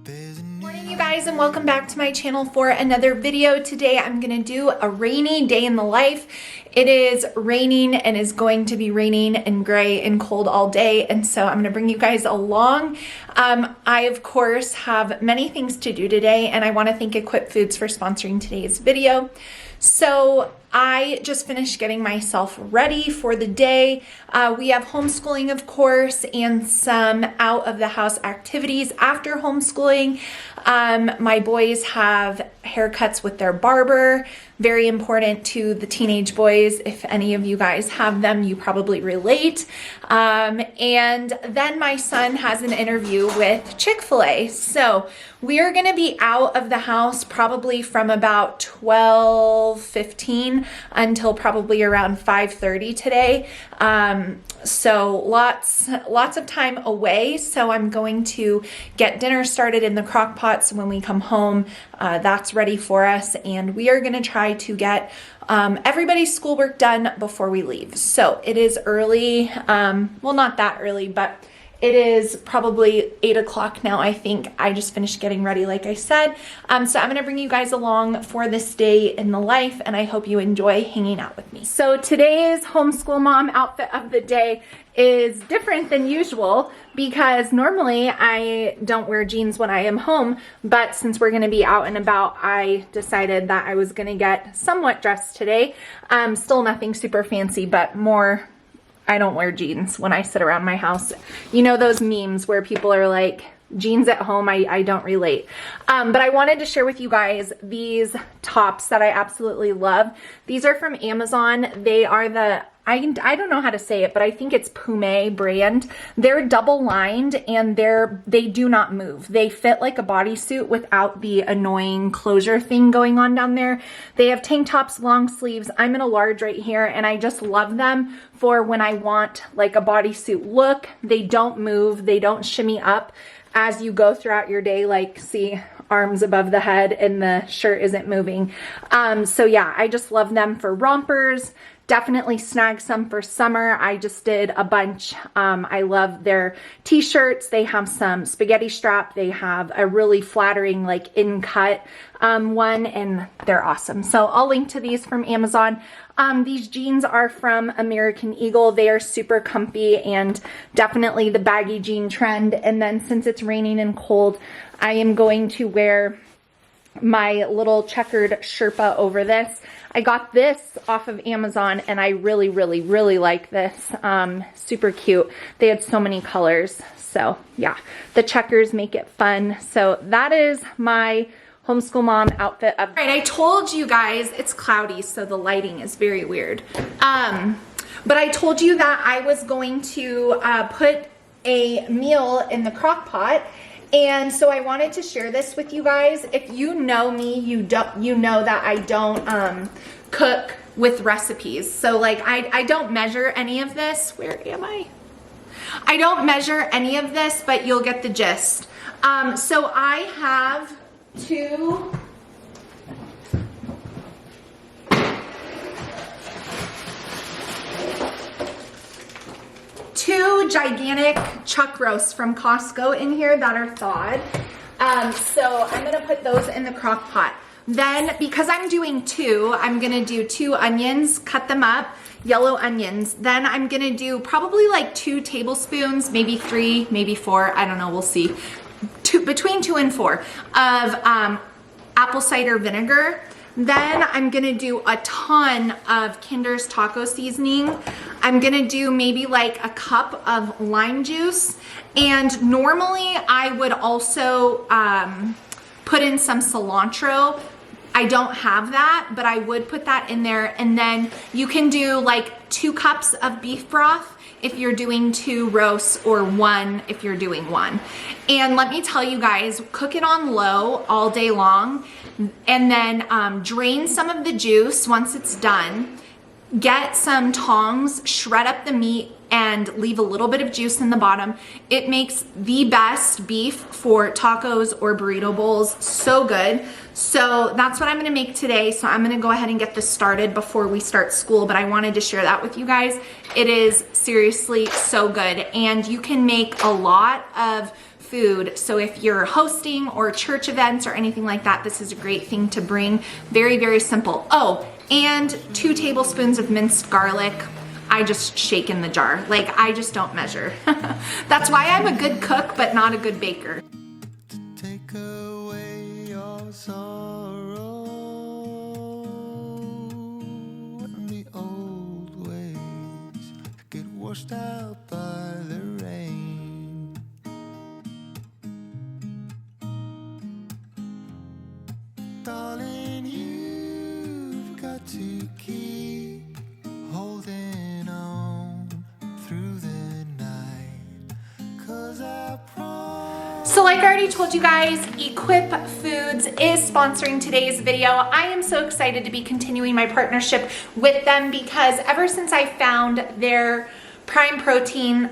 Morning you guys, and welcome back to my channel for another video. Today I'm gonna do a rainy day in the life. It is raining and is going to be raining and gray and cold all day, and so I'm gonna bring you guys along. I of course have many things to do today, and I want to thank Equip Foods for sponsoring today's video. So I just finished getting myself ready for the day. We have homeschooling, of course, and some out of the house activities after homeschooling. My boys have haircuts with their barber. Very important to the teenage boys. If any of you guys have them, you probably relate. And then my son has an interview with Chick-fil-A. So we are gonna be out of the house probably from about 12:15 until probably around 5:30 today. So lots of time away. So I'm going to get dinner started in the crock pot, so when we come home, that's ready for us, and we are gonna try to get everybody's schoolwork done before we leave. So it is early, well, not that early, but it is probably 8 o'clock now, I think. I just finished getting ready, like I said. So I'm gonna bring you guys along for this day in the life, and I hope you enjoy hanging out with me. So today's homeschool mom outfit of the day is different than usual because normally I don't wear jeans when I am home, but since we're gonna be out and about, I decided that I was gonna get somewhat dressed today. Still nothing super fancy, but more, I don't wear jeans when I sit around my house. You know those memes where people are like, jeans at home, I don't relate. But I wanted to share with you guys these tops that I absolutely love. These are from Amazon. They are the, I don't know how to say it, but I think it's Pume brand. They're double lined and they do not move. They fit like a bodysuit without the annoying closure thing going on down there. They have tank tops, long sleeves. I'm in a large right here, and I just love them for when I want like a bodysuit look. They don't move, they don't shimmy up as you go throughout your day, like see arms above the head and the shirt isn't moving. So yeah, I just love them for rompers. Definitely snag some for summer. I just did a bunch. I love their t-shirts. They have some spaghetti strap. They have a really flattering like in-cut one, and they're awesome. So I'll link to these from Amazon. These jeans are from American Eagle. They are super comfy and definitely the baggy jean trend. And then since it's raining and cold, I am going to wear my little checkered Sherpa over this. I got this off of Amazon, and I really like this. Super cute. They had so many colors. So yeah, the checkers make it fun. So that is my homeschool mom outfit of. All right, I told you guys it's cloudy, so the lighting is very weird. But I told you that I was going to put a meal in the crock pot. And so I wanted to share this with you guys. If you know me, you know that I don't cook with recipes. So like I don't measure any of this. Where am I? I don't measure any of this, but you'll get the gist. So I have two gigantic chuck roasts from Costco in here that are thawed. So I'm gonna put those in the crock pot. Then, because I'm doing two, I'm gonna do 2 onions, cut them up, yellow onions. Then I'm gonna do probably like 2 tablespoons, maybe 3, maybe 4, I don't know, we'll see. Between 2 and 4 of apple cider vinegar. Then I'm gonna do a ton of Kinder's taco seasoning. I'm gonna do maybe like a cup of lime juice. And normally I would also put in some cilantro. I don't have that, but I would put that in there. And then you can do like 2 cups of beef broth if you're doing 2 roasts, or 1 if you're doing 1. And let me tell you guys, cook it on low all day long, and then drain some of the juice once it's done. Get some tongs, shred up the meat, and leave a little bit of juice in the bottom. It makes the best beef for tacos or burrito bowls. So good. So that's what I'm gonna make today. So I'm gonna go ahead and get this started before we start school, but I wanted to share that with you guys. It is seriously so good, and you can make a lot of food. So if you're hosting or church events or anything like that, this is a great thing to bring. Very, very simple. Oh, and 2 tablespoons of minced garlic. I just shake in the jar. Like, I just don't measure. That's why I'm a good cook, but not a good baker. Take away your sorrow and the old ways get washed out by the rain. Darling, you've got to keep holding on through the night, 'cause I promise. So like I already told you guys, Equip Foods is sponsoring today's video. I am so excited to be continuing my partnership with them because ever since I found their Prime Protein,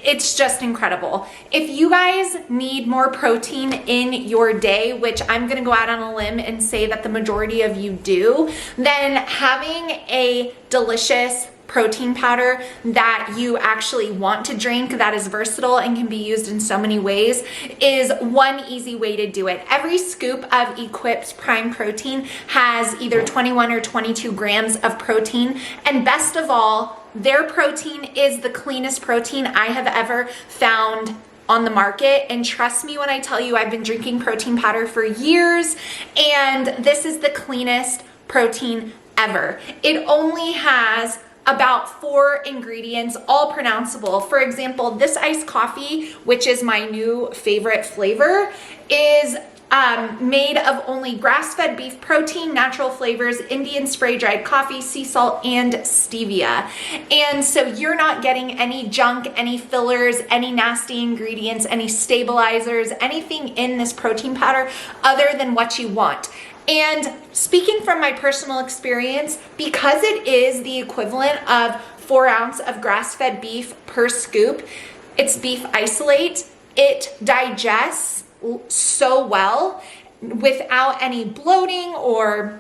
it's just incredible. If you guys need more protein in your day, which I'm gonna go out on a limb and say that the majority of you do, then having a delicious protein powder that you actually want to drink that is versatile and can be used in so many ways is one easy way to do it. Every scoop of Equip's Prime Protein has either 21 or 22 grams of protein, and best of all, their protein is the cleanest protein I have ever found on the market. And trust me when I tell you, I've been drinking protein powder for years, and this is the cleanest protein ever. It only has about 4 ingredients, all pronounceable. For example, this iced coffee, which is my new favorite flavor, is made of only grass-fed beef protein, natural flavors, Indian spray-dried coffee, sea salt, and stevia. And so you're not getting any junk, any fillers, any nasty ingredients, any stabilizers, anything in this protein powder other than what you want. And speaking from my personal experience, because it is the equivalent of 4 ounces of grass-fed beef per scoop, it's beef isolate, it digests so well without any bloating, or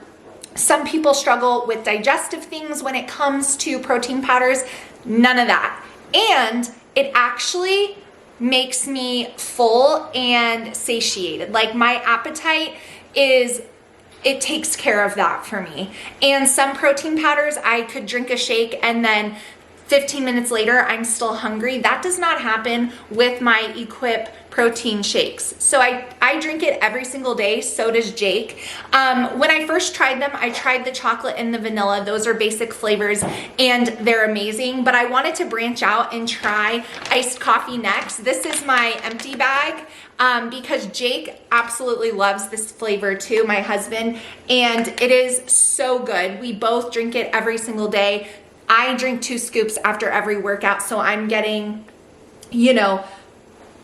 some people struggle with digestive things when it comes to protein powders. None of that. And it actually makes me full and satiated. Like, my appetite it takes care of that for me. And some protein powders, I could drink a shake and then 15 minutes later, I'm still hungry. That does not happen with my Equip protein shakes. So I drink it every single day. So does Jake. When I first tried them, I tried the chocolate and the vanilla. Those are basic flavors and they're amazing. But I wanted to branch out and try iced coffee next. This is my empty bag because Jake absolutely loves this flavor too, my husband, and it is so good. We both drink it every single day. I drink 2 scoops after every workout, so I'm getting,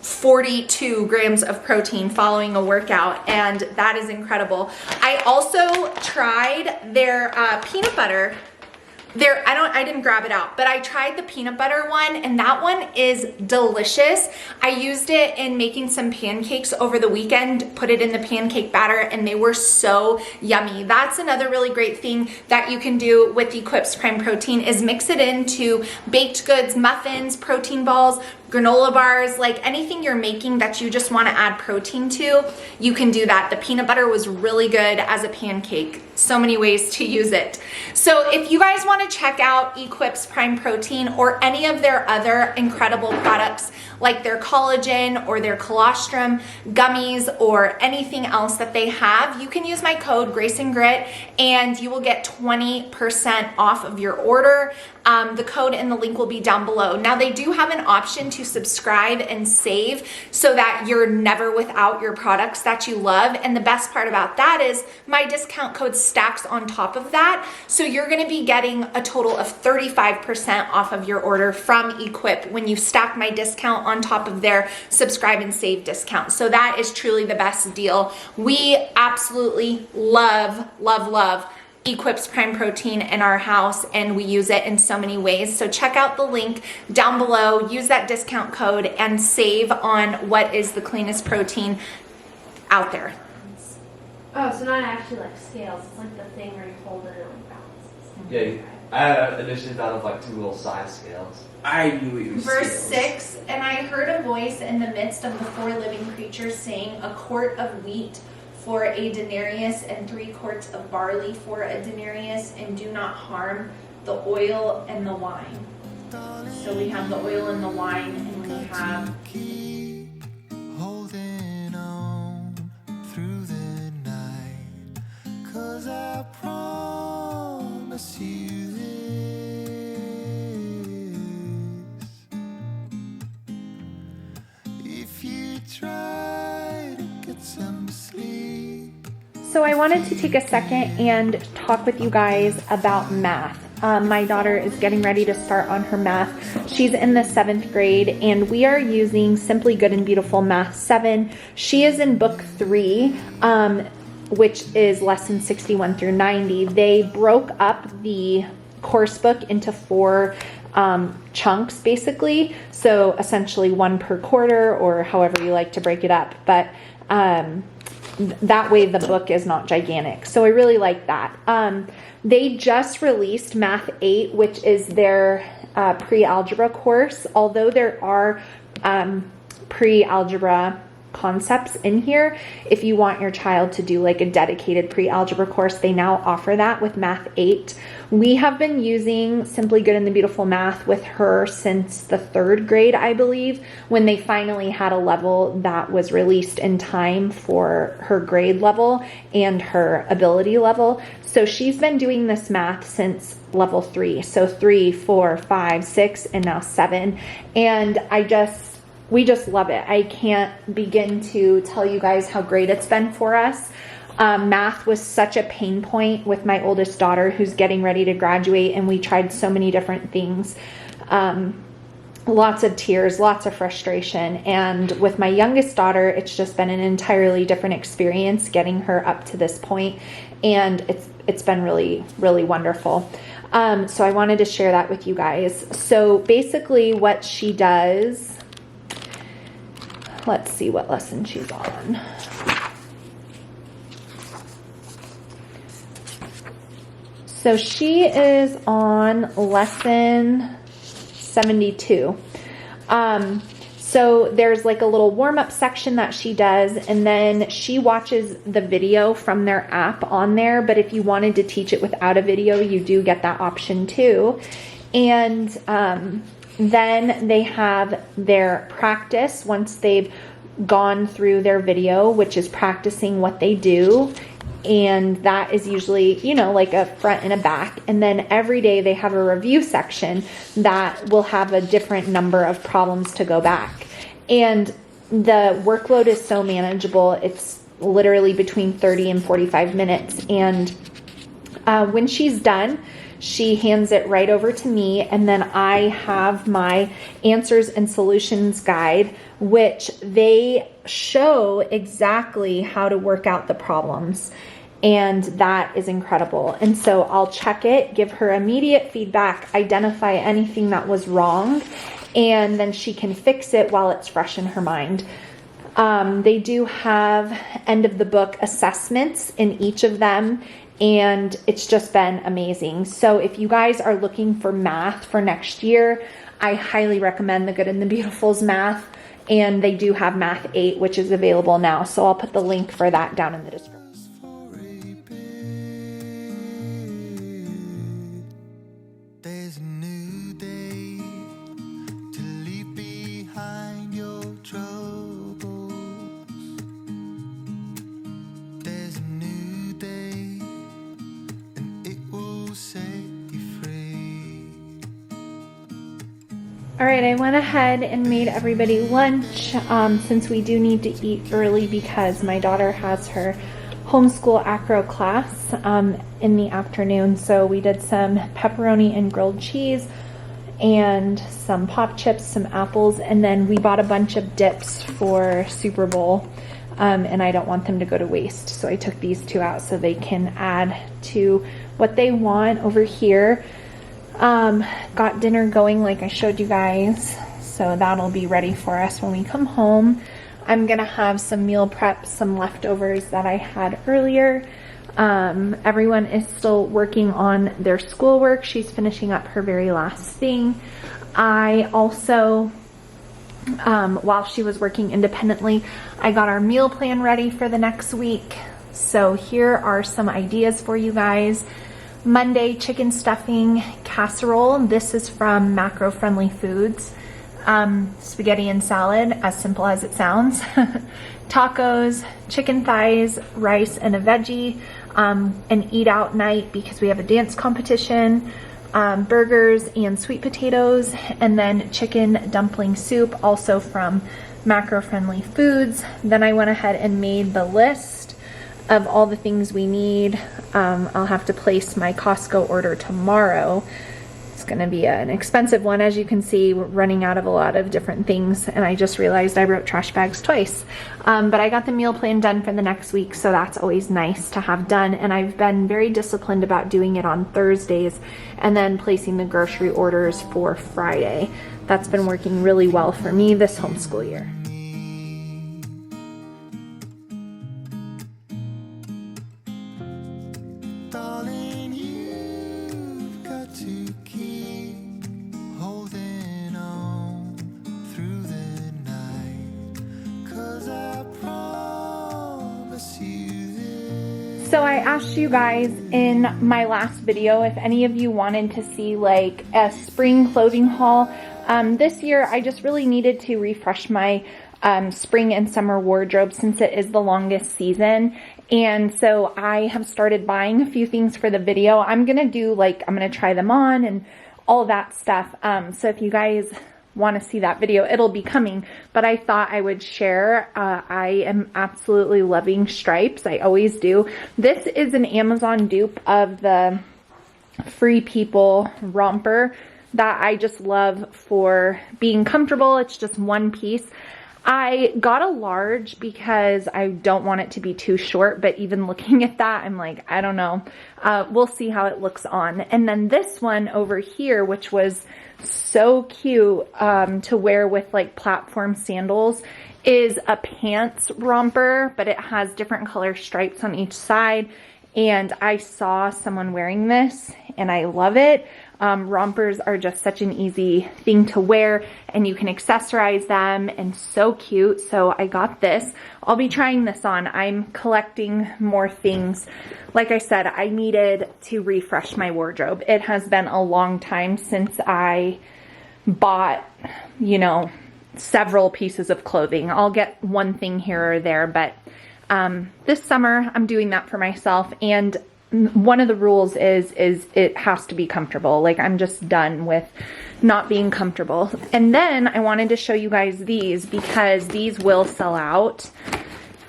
42 grams of protein following a workout, and that is incredible. I also tried their peanut butter. I didn't grab it out, but I tried the peanut butter one, and that one is delicious. I used it in making some pancakes over the weekend, put it in the pancake batter, and they were so yummy. That's another really great thing that you can do with Equip's Prime Protein is mix it into baked goods, muffins, protein balls, granola bars, like anything you're making that you just want to add protein to, you can do that. The peanut butter was really good as a pancake. So many ways to use it. So if you guys want to check out Equip's Prime Protein or any of their other incredible products like their collagen or their colostrum gummies or anything else that they have, you can use my code GRACEANDGRIT and you will get 20% off of your order. The code and the link will be down below. Now they do have an option to subscribe and save so that you're never without your products that you love. And the best part about that is my discount code stacks on top of that. So you're gonna be getting a total of 35% off of your order from Equip when you stack my discount on top of their subscribe and save discount. So that is truly the best deal. We absolutely love, love, love Equip's Prime Protein in our house, and we use it in so many ways. So check out the link down below, use that discount code, and save on what is the cleanest protein out there. Oh, so not actually like scales. It's like the thing where you hold it and it like balances. Yeah, I initially thought of like 2 little size scales. I knew it was Verse scales. 6, and I heard a voice in the midst of the 4 living creatures saying, a quart of wheat for a denarius and 3 quarts of barley for a denarius, and do not harm the oil and the wine. So we have the oil and the wine, and we have keep holding on through the night, 'cause I promise you this, if you try to get some sleep. So I wanted to take a second and talk with you guys about math. My daughter is getting ready to start on her math. She's in the 7th grade, and we are using Simply Good and Beautiful Math 7. She is in book 3, which is lesson 61 through 90. They broke up the course book into 4 chunks, basically. So essentially 1 per quarter, or however you like to break it up. But that way the book is not gigantic. So I really like that. They just released Math 8, which is their pre-algebra course. Although there are pre-algebra concepts in here, if you want your child to do like a dedicated pre-algebra course, they now offer that with Math 8. We have been using Simply Good and the Beautiful Math with her since the 3rd grade, I believe, when they finally had a level that was released in time for her grade level and her ability level. So she's been doing this math since level 3. So 3, 4, 5, 6, and now 7. And we just love it. I can't begin to tell you guys how great it's been for us. Math was such a pain point with my oldest daughter who's getting ready to graduate, and we tried so many different things. Lots of tears, lots of frustration. And with my youngest daughter, it's just been an entirely different experience getting her up to this point. And it's been really, really wonderful. So I wanted to share that with you guys. So basically what she does, let's see what lesson she's on. So she is on lesson 72. So there's like a little warm-up section that she does, and then she watches the video from their app on there. But if you wanted to teach it without a video, you do get that option too. And then they have their practice once they've gone through their video, which is practicing what they do. And that is usually, you know, like a front and a back. And then every day they have a review section that will have a different number of problems to go back. And the workload is so manageable. It's literally between 30 and 45 minutes. And when she's done, she hands it right over to me, and then I have my answers and solutions guide, which they show exactly how to work out the problems. And that is incredible. And so I'll check it, give her immediate feedback, identify anything that was wrong, and then she can fix it while it's fresh in her mind. They do have end of the book assessments in each of them, and it's just been amazing. So if you guys are looking for math for next year, I highly recommend the Good and the Beautiful's math, and they do have Math 8, which is available now. So I'll put the link for that down in the description. There's a new day to leave behind your troubles. There's a new day, and it will set you free. All right, I went ahead and made everybody lunch since we do need to eat early because my daughter has her homeschool acro class in the afternoon. So we did some pepperoni and grilled cheese and some pop chips, some apples, and then we bought a bunch of dips for Super Bowl, and I don't want them to go to waste. So I took these 2 out so they can add to what they want over here. Got dinner going like I showed you guys, so that'll be ready for us when we come home. I'm gonna have some meal prep, some leftovers that I had earlier. Everyone is still working on their schoolwork. She's finishing up her very last thing. I also, while she was working independently, I got our meal plan ready for the next week. So here are some ideas for you guys. Monday, chicken stuffing casserole. This is from Macro Friendly Foods. Spaghetti and salad, as simple as it sounds. Tacos, chicken thighs, rice, and a veggie. An eat out night because we have a dance competition. Burgers and sweet potatoes, and then chicken dumpling soup, also from Macro Friendly Foods. Then I went ahead and made the list of all the things we need. I'll have to place my Costco order tomorrow. It's gonna be an expensive one, as you can see. We're running out of a lot of different things, and I just realized I wrote trash bags twice. But I got the meal plan done for the next week, so that's always nice to have done. And I've been very disciplined about doing it on Thursdays and then placing the grocery orders for Friday. That's been working really well for me this homeschool year. Darling, you've got to keep holding on through the night, 'cause I promise you this. So I asked you guys in my last video if any of you wanted to see like a spring clothing haul. This year I just really needed to refresh my spring and summer wardrobe since it is the longest season. And so I have started buying a few things for the video. I'm gonna try them on and all that stuff. So if you guys want to see that video, it'll be coming, but I thought I would share. I am absolutely loving stripes. I always do. This is an Amazon dupe of the Free People romper that I just love for being comfortable. It's just one piece. I got a large because I don't want it to be too short, but even looking at that, I'm like, I don't know. We'll see how it looks on. And then this one over here, which was so cute to wear with like platform sandals, is a pants romper, but it has different color stripes on each side. And I saw someone wearing this and I love it. Rompers are just such an easy thing to wear and you can accessorize them and so cute. So I got this. I'll be trying this on. I'm collecting more things. Like I said, I needed to refresh my wardrobe. It has been a long time since I bought, you know, several pieces of clothing. I'll get one thing here or there, but this summer I'm doing that for myself. And one of the rules is it has to be comfortable. Like I'm just done with not being comfortable. And then I wanted to show you guys these because these will sell out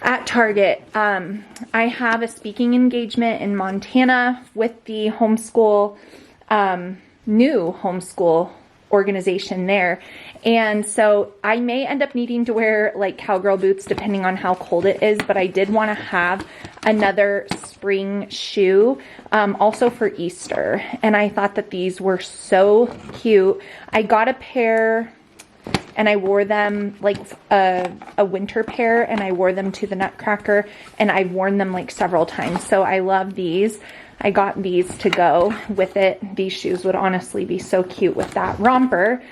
at Target. I have a speaking engagement in Montana with the homeschool, new homeschool organization there. And so I may end up needing to wear like cowgirl boots depending on how cold it is, but I did want to have another spring shoe also for Easter. And I thought that these were so cute. I got a pair and I wore them like a winter pair, and I wore them to the Nutcracker, and I've worn them like several times. So I love these. I got these to go with it. These shoes would honestly be so cute with that romper.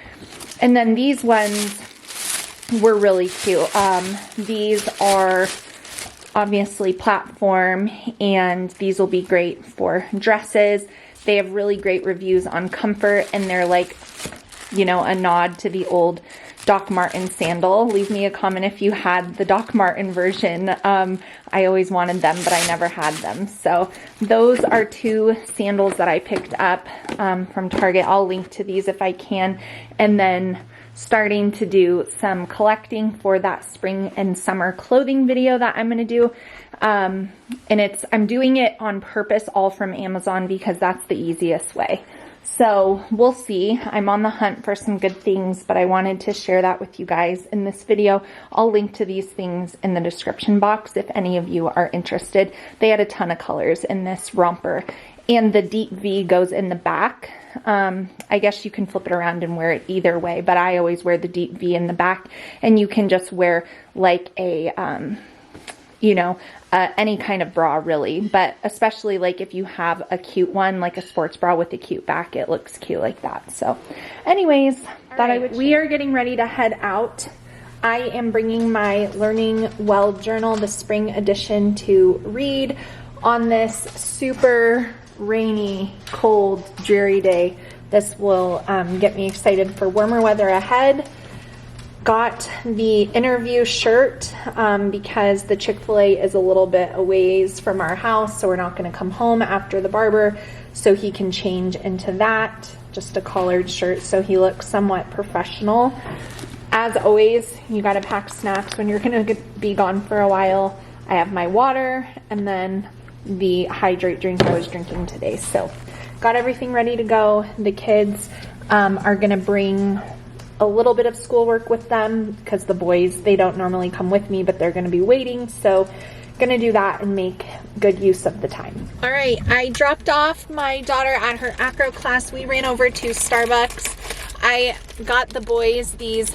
And then these ones were really cute. These are obviously platform, and these will be great for dresses. They have really great reviews on comfort, and they're like, you know, a nod to the old Doc Marten sandal. Leave me a comment if you had the Doc Marten version. I always wanted them, but I never had them. So those are two sandals that I picked up from Target. I'll link to these if I can. And then starting to do some collecting for that spring and summer clothing video that I'm going to do. And I'm doing it on purpose all from Amazon because that's the easiest way. So we'll see. I'm on the hunt for some good things, but I wanted to share that with you guys in this video. I'll link to these things in the description box if any of you are interested. They had a ton of colors in this romper, and the deep V goes in the back. I guess you can flip it around and wear it either way, but I always wear the deep V in the back, and you can just wear like a you know, any kind of bra really, but especially like if you have a cute one, like a sports bra with a cute back, it looks cute like that. So anyways, we are getting ready to head out. I am bringing my Learning Well journal, the spring edition, to read on this super rainy, cold, dreary day. This will get me excited for warmer weather ahead. Got the interview shirt because the Chick-fil-A is a little bit a ways from our house, so we're not going to come home after the barber, so he can change into that. Just a collared shirt so he looks somewhat professional. As always, you got to pack snacks when you're going to be gone for a while. I have my water and then the hydrate drink I was drinking today. So got everything ready to go. The kids are going to bring a little bit of schoolwork with them because the boys, they don't normally come with me, but they're going to be waiting. So going to do that and make good use of the time. All right, I dropped off my daughter at her acro class. We ran over to Starbucks. I got the boys these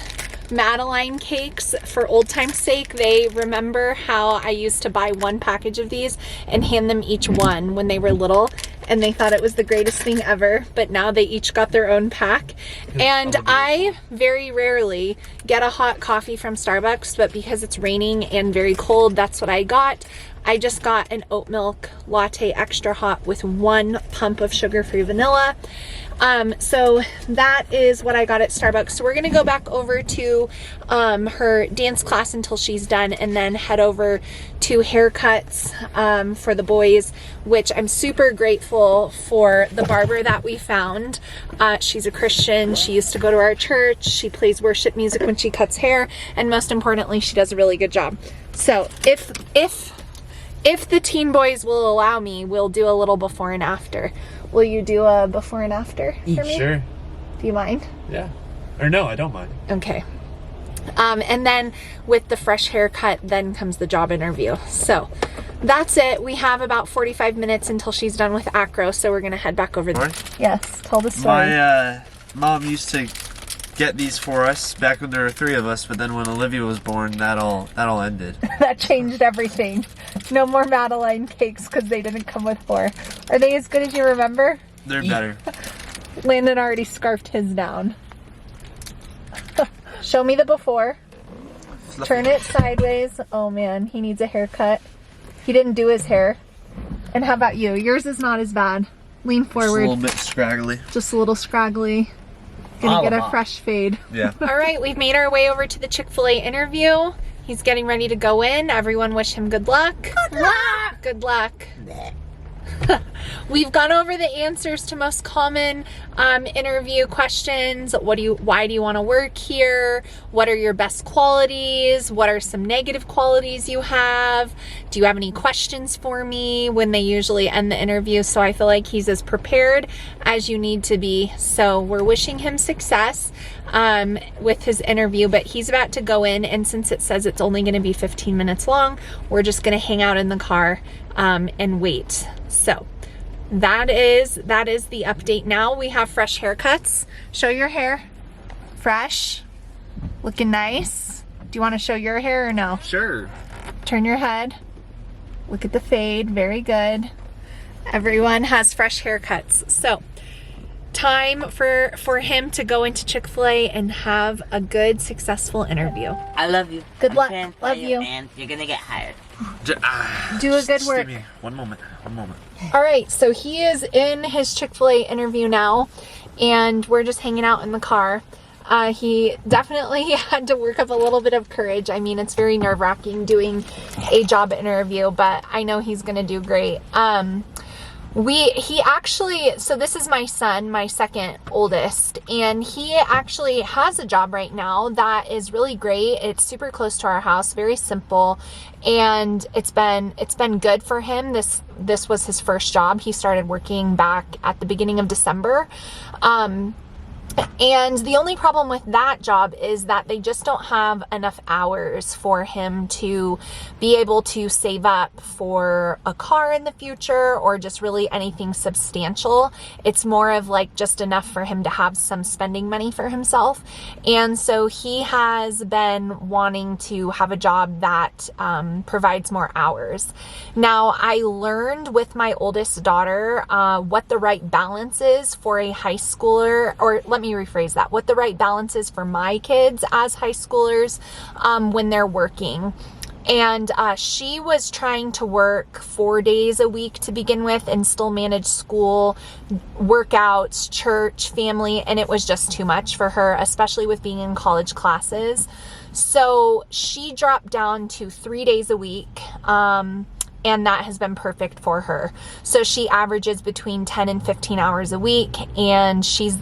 Madeline cakes for old time's sake. They remember how I used to buy one package of these and hand them each one when they were little, and they thought it was the greatest thing ever, but now they each got their own pack. And I very rarely get a hot coffee from Starbucks, but because it's raining and very cold, that's what I got. I just got an oat milk latte extra hot with 1 pump of sugar-free vanilla. So that is what I got at Starbucks. So we're gonna go back over to her dance class until she's done, and then head over to haircuts for the boys, which I'm super grateful for the barber that we found. She's a Christian. She used to go to our church. She plays worship music when she cuts hair, and most importantly, she does a really good job. So if the teen boys will allow me, we'll do a little before and after. Will you do a before and after for me? Sure. Do you mind? Yeah. Or no, I don't mind. Okay. And then with the fresh haircut, then comes the job interview. So that's it. We have about 45 minutes until she's done with acro, so we're gonna head back over there. Yes, tell the story. My mom used to get these for us back when there were 3 of us, but then when Olivia was born, that all ended. That changed everything. No more Madeline cakes because they didn't come with 4. Are they as good as you remember? They're better. Landon already scarfed his down. Show me the before. Fluffy. Turn it sideways. Oh man, he needs a haircut. He didn't do his hair. And how about you? Yours is not as bad. Lean forward. Just a little bit scraggly. Just a little scraggly. Gonna get a fresh fade. Yeah. All right, we've made our way over to the Chick-fil-A interview. He's getting ready to go in. Everyone wish him good luck. Good luck. Good luck. We've gone over the answers to most common interview questions. Why do you want to work here? What are your best qualities? What are some negative qualities you have? Do you have any questions for me? When they usually end the interview. So I feel like he's as prepared as you need to be. So we're wishing him success with his interview, but he's about to go in, and since it says it's only going to be 15 minutes long, we're just going to hang out in the car and wait. So that is the update. Now we have fresh haircuts. Show your hair. Fresh. Looking nice. Do you want to show your hair or no? Sure. Turn your head. Look at the fade. Very good. Everyone has fresh haircuts. So time for him to go into Chick-fil-A and have a good, successful interview. I love you. Good luck. I'm Love you. And you're gonna get hired. Do a good work. Give me one moment. All right, so he is in his Chick-fil-A interview now, and we're just hanging out in the car. He definitely had to work up a little bit of courage. I mean, it's very nerve-wracking doing a job interview, but I know he's gonna do great. So this is my son, my second oldest, and he actually has a job right now that is really great. It's super close to our house, very simple, and it's been good for him. This was his first job. He started working back at the beginning of December. And the only problem with that job is that they just don't have enough hours for him to be able to save up for a car in the future or just really anything substantial. It's more of like just enough for him to have some spending money for himself. And so he has been wanting to have a job that provides more hours. Now, I learned with my oldest daughter what the right balance is for a high schooler, or let me rephrase that, what the right balance is for my kids as high schoolers when they're working. And she was trying to work 4 days a week to begin with and still manage school, workouts, church, family, and it was just too much for her, especially with being in college classes. So she dropped down to 3 days a week. And that has been perfect for her. So she averages between 10 and 15 hours a week, and she's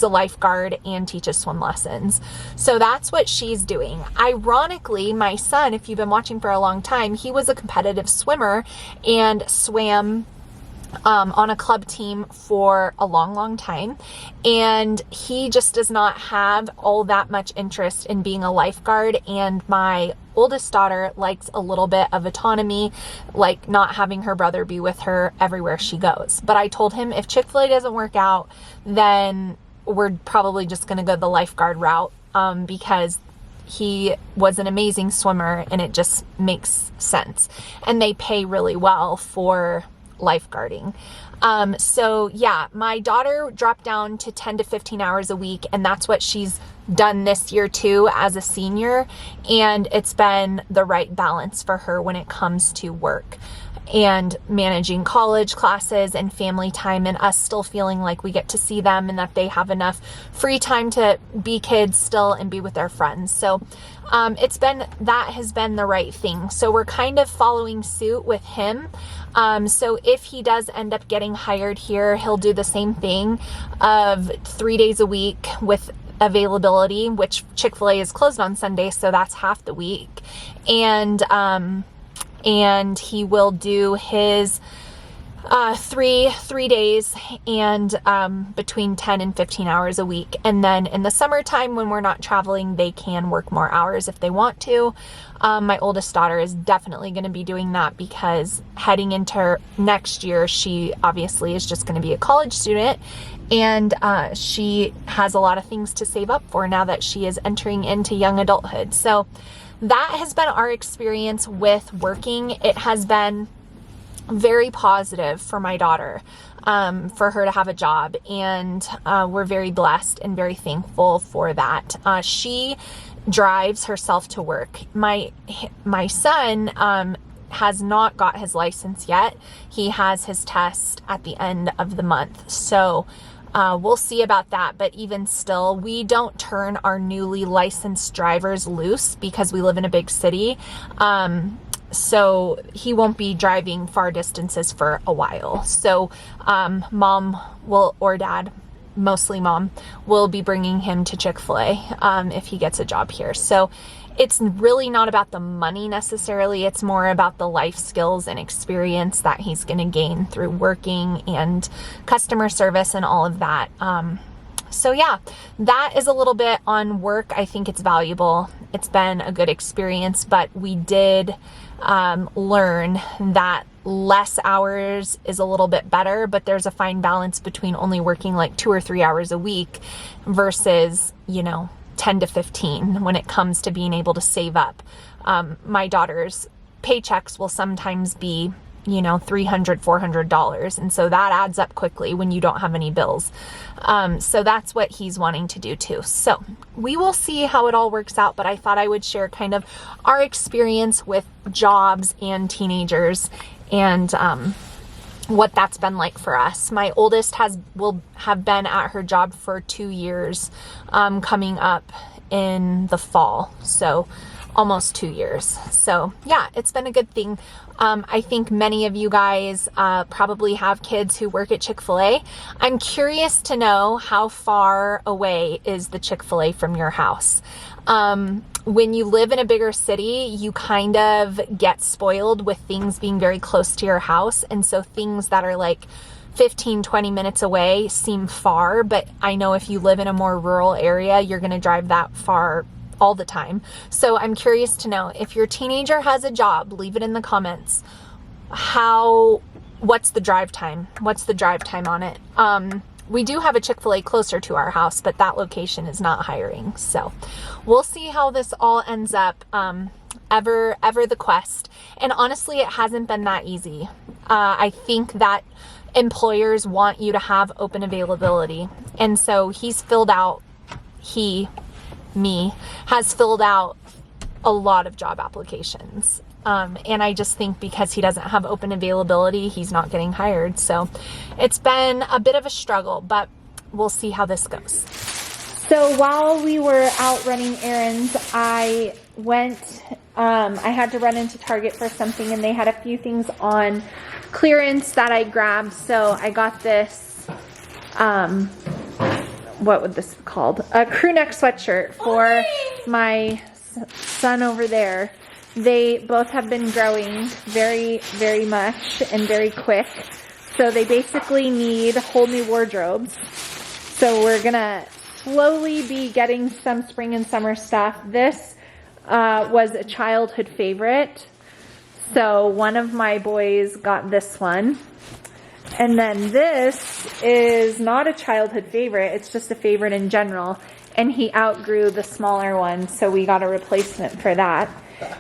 a lifeguard and teaches swim lessons. So that's what she's doing. Ironically, my son, if you've been watching for a long time, he was a competitive swimmer and swam on a club team for a long time, and he just does not have all that much interest in being a lifeguard. And my oldest daughter likes a little bit of autonomy, like not having her brother be with her everywhere she goes. But I told him if Chick-fil-A doesn't work out, then we're probably just going to go the lifeguard route, because he was an amazing swimmer and it just makes sense, and they pay really well for lifeguarding. So yeah, my daughter dropped down to 10 to 15 hours a week, and that's what she's done this year too as a senior, and it's been the right balance for her when it comes to work and managing college classes and family time, and us still feeling like we get to see them and that they have enough free time to be kids still and be with their friends. So that has been the right thing. So we're kind of following suit with him. So if he does end up getting hired here, he'll do the same thing of 3 days a week with availability, which Chick-fil-A is closed on Sunday, so that's half the week. And he will do his 3 days and between 10 and 15 hours a week. And then in the summertime, when we're not traveling, they can work more hours if they want to. My oldest daughter is definitely going to be doing that, because heading into next year, she obviously is just going to be a college student, and she has a lot of things to save up for now that she is entering into young adulthood. So that has been our experience with working. It has been very positive for my daughter, for her to have a job, and we're very blessed and very thankful for that. She drives herself to work. My son has not got his license yet. He has his test at the end of the month, so we'll see about that. But even still, we don't turn our newly licensed drivers loose because we live in a big city. So he won't be driving far distances for a while. So mom will, or dad, mostly mom, will be bringing him to Chick-fil-A if he gets a job here. So it's really not about the money necessarily. It's more about the life skills and experience that he's going to gain through working and customer service and all of that. So yeah, that is a little bit on work. I think it's valuable. It's been a good experience, but we did learn that less hours is a little bit better, but there's a fine balance between only working like 2 or 3 hours a week versus, 10 to 15 when it comes to being able to save up. My daughter's paychecks will sometimes be, $300, $400. And so that adds up quickly when you don't have any bills. So that's what he's wanting to do too. So we will see how it all works out, but I thought I would share kind of our experience with jobs and teenagers and, what that's been like for us. My oldest will have been at her job for 2 years, coming up in the fall. So almost 2 years. So yeah, it's been a good thing. I think many of you guys probably have kids who work at Chick-fil-A. I'm curious to know how far away is the Chick-fil-A from your house. When you live in a bigger city, you kind of get spoiled with things being very close to your house. And so things that are like 15-20 minutes away seem far, but I know if you live in a more rural area, you're going to drive that far all the time. So I'm curious to know, if your teenager has a job, leave it in the comments. What's the drive time? What's the drive time on it? We do have a Chick-fil-A closer to our house, but that location is not hiring. So we'll see how this all ends up. Ever the quest. And honestly, it hasn't been that easy. I think that employers want you to have open availability. And so has filled out a lot of job applications. And I just think because he doesn't have open availability, he's not getting hired. So it's been a bit of a struggle, but we'll see how this goes. So while we were out running errands, I had to run into Target for something, and they had a few things on clearance that I grabbed. So I got this, what would this be called? A crew neck sweatshirt for my son over there. They both have been growing very, very much and very quick. So they basically need whole new wardrobes. So we're gonna slowly be getting some spring and summer stuff. This was a childhood favorite. So one of my boys got this one. And then this is not a childhood favorite. It's just a favorite in general. And he outgrew the smaller one, so we got a replacement for that.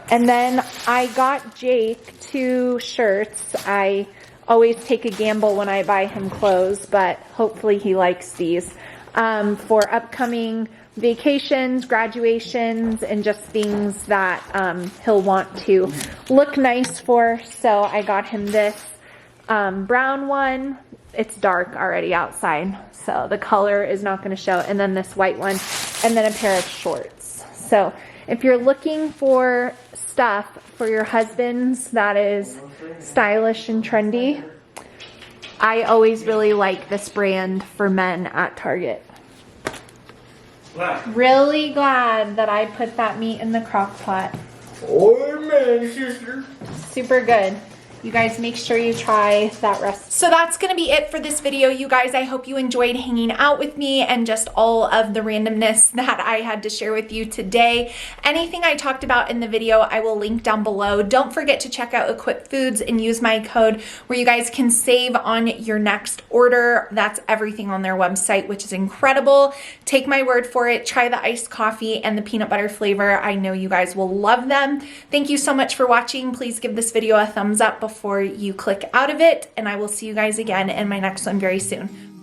And then I got Jake 2 shirts. I always take a gamble when I buy him clothes, but hopefully he likes these. For upcoming vacations, graduations, and just things that he'll want to look nice for. So I got him this brown one. It's dark already outside, so the color is not going to show. And then this white one, and then a pair of shorts. So if you're looking for stuff for your husbands that is stylish and trendy, I always really like this brand for men at Target. Really glad that I put that meat in the crock pot. Oh man, sister. Super good. You guys make sure you try that recipe. So that's gonna be it for this video, you guys. I hope you enjoyed hanging out with me and just all of the randomness that I had to share with you today. Anything I talked about in the video, I will link down below. Don't forget to check out Equip Foods and use my code where you guys can save on your next order. That's everything on their website, which is incredible. Take my word for it. Try the iced coffee and the peanut butter flavor. I know you guys will love them. Thank you so much for watching. Please give this video a thumbs up before you click out of it, and I will see you guys again in my next one very soon.